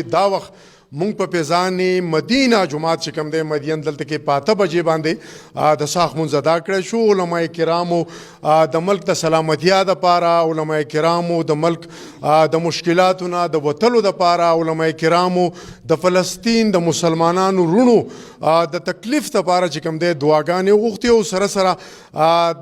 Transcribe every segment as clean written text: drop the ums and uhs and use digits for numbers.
دا وخت مونږ په پیزان مدینه جماعت چې کوم دی مدین دلته کې په 8 بجې باندې د ساخ مونځ ادا کړی شو. علماء کرامو د ملک د سلامتیا دپاره، علماء کرامو د ملک د مشکلاتو نه د وتلو دپاره، علماء کرامو د فلسطین د مسلمانانو رونو د تکلیف دپاره چې کوم دی دعاګانې وغوښتې او سره سره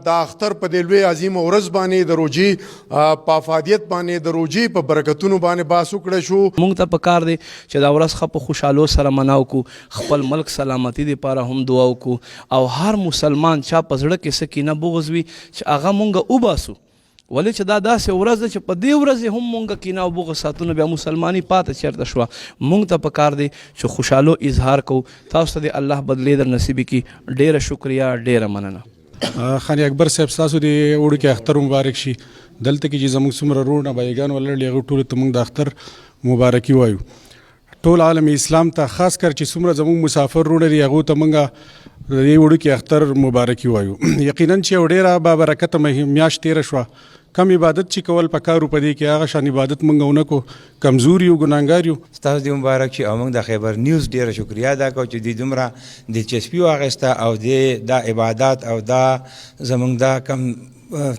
د اختر په دې لوی عظیم ورځ باندې د روجي په افادیت باندې د روجي په برکتونو باندې باس وکړی شو. مونږ ته پکار دی چې دا ورځ په خوشحالو سره مناو کو، خپل ملک سلامتی لپاره هم دعا وکړو او هر مسلمان چا په زړه کې څه کینه بغض وي چې هغه مونږ وباسو، ولې چې دا داسې ورځ ده چې په دې ورځ هم مونږ کینه او بغض ساتو نو بیا مسلماني پاته چېرته شوه. مونږ ته پکار دی چې خوشحالو اظهار کوو. تاسو ته د الله بدلې در نصیبې کړي. ډېره شکریه، ډېره مننه. خان اکبر صاحب ستاسو د وړوکي اختر مبارک شي. دلته کې چې زموږ څومره رونه بایګان ولر دي هغه ټولو ته موږ د اختر مبارکي وایو. ټول عالم اسلام ته خاص کر چې څومره زموږ مسافر رونه دي هغو ته موږ د دې وړوکي اختر مبارکي وایو. یقینا چې یو ډېره بابرکته میاشت تېره شوه. کم عبادت چې کول پکارو په دې کې هغه شان عبادت موږ ونه کړو، کمزور یو، ګناهګار یو. ستاسو دې مبارک شي او موږ د خیبر نیوز ډېره شکریا ادا کوو چې دوی دومره دلچسپي واخیسته او دا عبادات او دا زموږ دا کم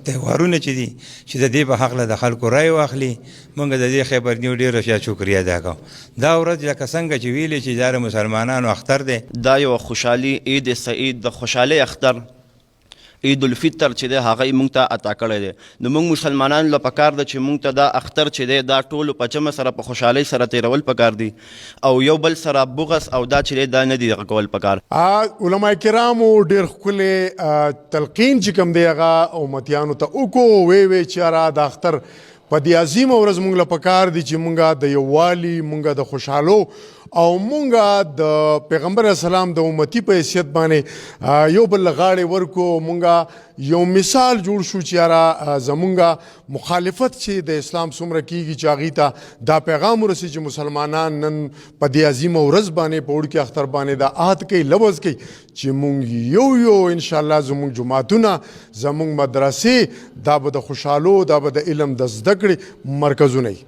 تهوارونه چې دي چې د دې په حقله د خلکو رای واخلي، موږ د دې خیبر نیوز ډېره شکریا ادا کوو. دا ورځ لکه څنګه چې ویلې چې دا مسلمانانو اختر دی، دا یو خوشحالي عید سعید د خوشحالۍ اختر عید الفطر چې دی هغه یې موږ ته عطا کړی دی. نو موږ مسلمانانو له پکار ده چې موږ ته دا اختر چې دی دا ټولو په جمع سره په خوشحالۍ سره تېرول پکار دي او یو بل سره بغض او دا چې دی دا نه دي دغه کول پکار. علماء کرامو ډېر ښکلی تلقین چې کوم دی هغه امتیانو ته وکړو. وی چې یاره د اختر په دې عظیمه ورځ مونږ له پکار دي چې مونږ د یووالي، مونږ د خوشحالو او مونږ د پیغمبر اسلام د امتی په حیثیت باندې یو بل غاړې ورکو. مونږ یو مثال جوړ شو چې یاره زمونږ مخالفت چې د اسلام څومره کیږي چې هغوی ته دا پیغام ورسي چې مسلمانان نن په دې عظیمه ورځ باندې په وړوکي اختر باندې دا عهد کوي، لوظ کوي چې مونږ یو انشاءالله زمونږ جماعتونه، زمونږ مدرسې دا به د خوشحالو، دا به د علم د زده کړې مرکزونه وي.